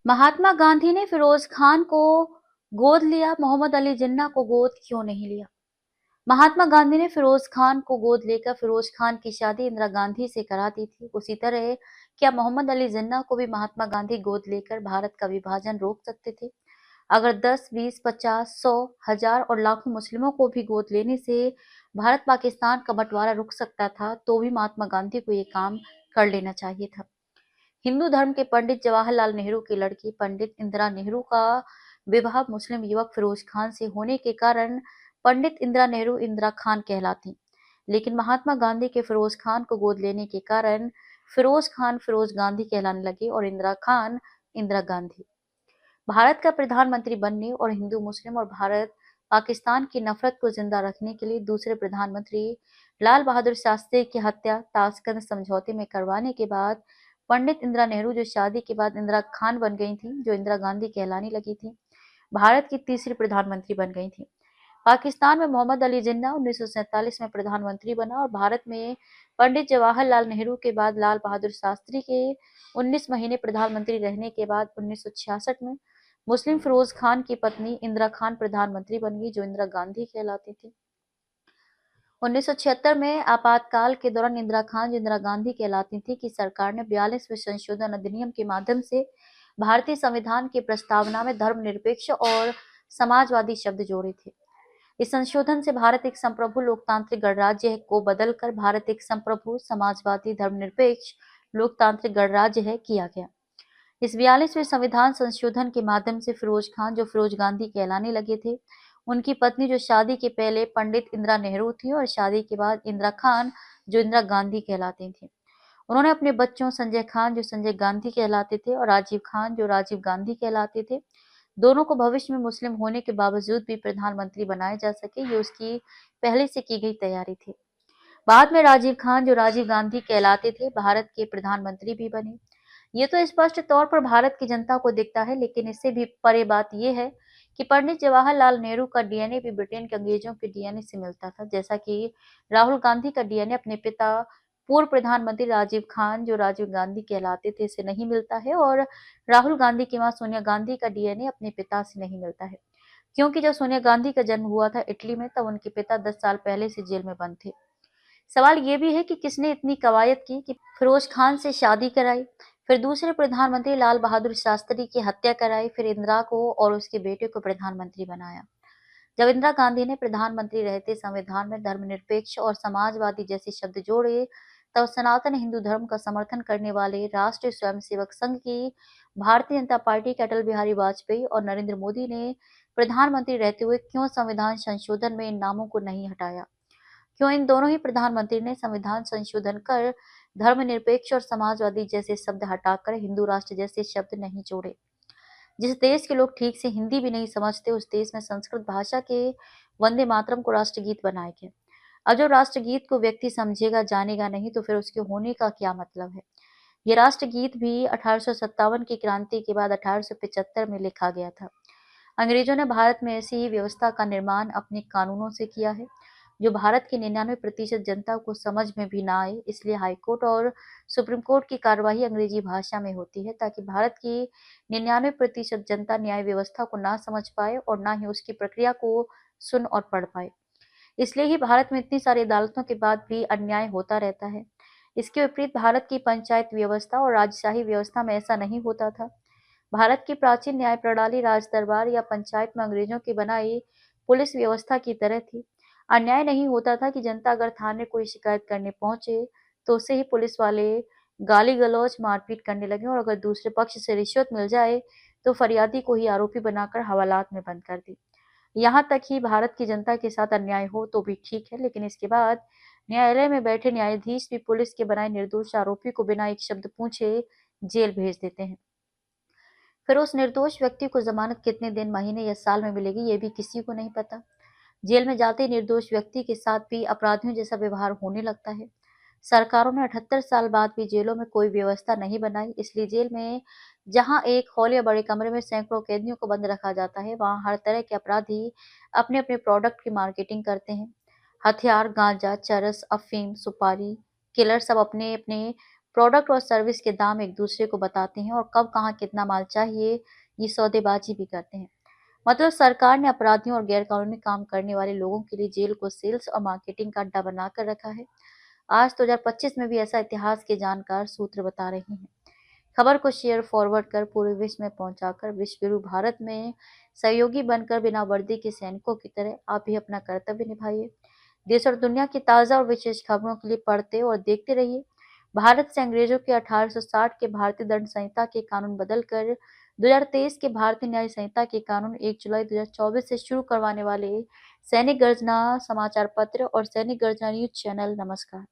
महात्मा गांधी ने फिरोज खान को गोद लिया, मोहम्मद अली जिन्ना को गोद क्यों नहीं लिया? महात्मा गांधी ने फिरोज खान को गोद लेकर फिरोज खान की शादी इंदिरा गांधी से करा दी थी। उसी तरह क्या मोहम्मद अली जिन्ना को भी महात्मा गांधी गोद लेकर भारत का विभाजन रोक सकते थे? अगर 10, 20, 50, 100, हजार और लाखों मुस्लिमों को भी गोद लेने से भारत पाकिस्तान का बंटवारा रुक सकता था, तो भी महात्मा गांधी को ये काम कर लेना चाहिए था। हिंदू धर्म के पंडित जवाहरलाल नेहरू की लड़की पंडित इंदिरा नेहरू का विवाह मुस्लिम युवक फिरोज खान से होने के कारण पंडित इंदिरा नेहरू इंदिरा खान कहलाती। लेकिन महात्मा गांधी के फिरोज खान को गोद लेने के कारण फिरोज खान फिरोज गांधी कहलाने लगे और इंदिरा खान इंदिरा गांधी। भारत का प्रधानमंत्री बनने और हिंदू मुस्लिम और भारत पाकिस्तान की नफरत को जिंदा रखने के लिए दूसरे प्रधानमंत्री लाल बहादुर शास्त्री की हत्या ताशकंद समझौते में करवाने के बाद पंडित इंदिरा नेहरू, जो शादी के बाद इंदिरा खान बन गई थी, जो इंदिरा गांधी कहलाने लगी थी, भारत की तीसरी प्रधानमंत्री बन गई थी। पाकिस्तान में मोहम्मद अली जिन्ना 1947 में प्रधानमंत्री बना और भारत में पंडित जवाहरलाल नेहरू के बाद लाल बहादुर शास्त्री के 19 महीने प्रधानमंत्री रहने के बाद 1966 में मुस्लिम फिरोज खान की पत्नी इंदिरा खान प्रधानमंत्री बन गई, जो इंदिरा गांधी कहलाती थी। 1976 में आपातकाल के दौरान इंदिरा खान, जो इंदिरा गांधी कहलाती थी, की सरकार ने 42वें संशोधन अधिनियम के माध्यम से भारतीय संविधान की प्रस्तावना में धर्मनिरपेक्ष और समाजवादी शब्द जोड़े थे। इस संशोधन से भारत एक संप्रभु लोकतांत्रिक गणराज्य है को बदलकर भारत एक संप्रभु समाजवादी धर्मनिरपेक्ष लोकतांत्रिक गणराज्य है किया गया। इस 42वें संविधान संशोधन के माध्यम से फिरोज खान, जो फिरोज गांधी कहलाने लगे थे, उनकी पत्नी, जो शादी के पहले पंडित इंदिरा नेहरू थी और शादी के बाद इंदिरा खान, जो इंदिरा गांधी कहलाती थी, उन्होंने अपने बच्चों संजय खान, जो संजय गांधी कहलाते थे, और राजीव खान, जो राजीव गांधी कहलाते थे, दोनों को भविष्य में मुस्लिम होने के बावजूद भी प्रधानमंत्री बनाया जा सके, ये उसकी पहले से की गई तैयारी थी। बाद में राजीव खान, जो राजीव गांधी कहलाते थे, भारत के प्रधानमंत्री भी बने। ये तो स्पष्ट तौर पर भारत की जनता को दिखता है, लेकिन इससे भी परे बात यह है कि पंडित जवाहरलाल नेहरू का डीएनए भी ब्रिटेन के अंग्रेजों के डीएनए से मिलता था, जैसा कि राहुल गांधी का डीएनए अपने पिता पूर्व प्रधानमंत्री राजीव खान, जो राजीव गांधी कहलाते थे, से नहीं मिलता है, और राहुल गांधी की मां सोनिया गांधी का डीएनए अपने पिता से नहीं मिलता है, क्योंकि जब सोनिया गांधी का जन्म हुआ था इटली में, तब उनके पिता 10 साल पहले से जेल में बंद थे। सवाल ये भी है कि किसने इतनी कवायद की कि फिरोज खान से शादी कराई, फिर दूसरे प्रधानमंत्री लाल बहादुर शास्त्री की हत्या कराई, फिर इंदिरा को और उसके बेटे को प्रधानमंत्री बनाया। जब इंदिरा गांधी ने प्रधानमंत्री रहते संविधान में धर्मनिरपेक्ष और समाजवादी जैसे शब्द जोड़े, तब सनातन हिंदू धर्म का समर्थन करने वाले राष्ट्रीय स्वयंसेवक संघ की, भारतीय जनता पार्टी के अटल बिहारी वाजपेयी और नरेंद्र मोदी ने प्रधानमंत्री रहते हुए क्यों संविधान संशोधन में इन नामों को नहीं हटाया? क्यों इन दोनों ही प्रधानमंत्री ने संविधान संशोधन कर धर्मनिरपेक्ष और समाजवादी जैसे शब्द हटाकर हिंदू राष्ट्र जैसे शब्द नहीं जोड़े? जिस देश के लोग ठीक से हिंदी भी नहीं समझते, उस देश में संस्कृत भाषा के वंदे मातरम को राष्ट्रगीत बनाए गए। अब जो राष्ट्रगीत को व्यक्ति समझेगा जानेगा नहीं, तो फिर उसके होने का क्या मतलब है? ये राष्ट्रगीत भी 1857 की क्रांति के बाद 1875 में लिखा गया था। अंग्रेजों ने भारत में ऐसी ही व्यवस्था का निर्माण अपने कानूनों से किया है, जो भारत की 99% जनता को समझ में भी ना आए। इसलिए हाईकोर्ट और सुप्रीम कोर्ट की कार्यवाही अंग्रेजी भाषा में होती है, ताकि भारत की 99% जनता न्याय व्यवस्था को ना समझ पाए और ना ही उसकी प्रक्रिया को सुन और पढ़ पाए। इसलिए ही भारत में इतनी सारी अदालतों के बाद भी अन्याय होता रहता है। इसके विपरीत भारत की पंचायत व्यवस्था और राजशाही व्यवस्था में ऐसा नहीं होता था। भारत की प्राचीन न्याय प्रणाली राज दरबार या पंचायत में अंग्रेजों की बनाई पुलिस व्यवस्था की तरह थी। अन्याय नहीं होता था कि जनता अगर थाने कोई शिकायत करने पहुंचे, तो उसे ही पुलिस वाले गाली गलौज मारपीट करने लगे, और अगर दूसरे पक्ष से रिश्वत मिल जाए तो फरियादी को ही आरोपी बनाकर हवालात में बंद कर दी। यहाँ तक ही भारत की जनता के साथ अन्याय हो तो भी ठीक है, लेकिन इसके बाद न्यायालय में बैठे न्यायाधीश भी पुलिस के बनाए निर्दोष आरोपी को बिना एक शब्द पूछे जेल भेज देते हैं। फिर उस निर्दोष व्यक्ति को जमानत कितने दिन, महीने या साल में मिलेगी, ये भी किसी को नहीं पता। जेल में जाते ही निर्दोष व्यक्ति के साथ भी अपराधियों जैसा व्यवहार होने लगता है। सरकारों ने 78 साल बाद भी जेलों में कोई व्यवस्था नहीं बनाई, इसलिए जेल में जहां एक हॉल या बड़े कमरे में सैकड़ों कैदियों को बंद रखा जाता है, वहां हर तरह के अपराधी अपने अपने प्रोडक्ट की मार्केटिंग करते हैं। हथियार, गांजा, चरस, अफीम, सुपारी, किलर सब अपने अपने प्रोडक्ट और सर्विस के दाम एक दूसरे को बताते हैं और कब कहाँ कितना माल चाहिए, ये सौदेबाजी भी करते हैं। मतलब सरकार ने अपराधियों और गैरकानूनी काम करने वाले लोगों के लिए जेल को सेल्स और मार्केटिंग का अड्डा बनाकर रखा है। आज 2025 में भी ऐसा इतिहास के जानकार सूत्र बता रहे हैं। खबर को शेयर फॉरवर्ड कर पूरे विश्व में पहुंचाकर विश्वगुरु भारत में सहयोगी बनकर बिना वर्दी के सैनिकों की तरह आप भी अपना कर्तव्य निभाइए। देश और दुनिया की ताज़ा और विशेष खबरों के लिए पढ़ते और देखते रहिए। भारत से अंग्रेजों के 1860 के भारतीय दंड संहिता के कानून बदलकर 2023 के भारतीय न्याय संहिता के कानून 1 जुलाई 2024 से शुरू करवाने वाले सैनिक गर्जना समाचार पत्र और सैनिक गर्जना न्यूज चैनल। नमस्कार।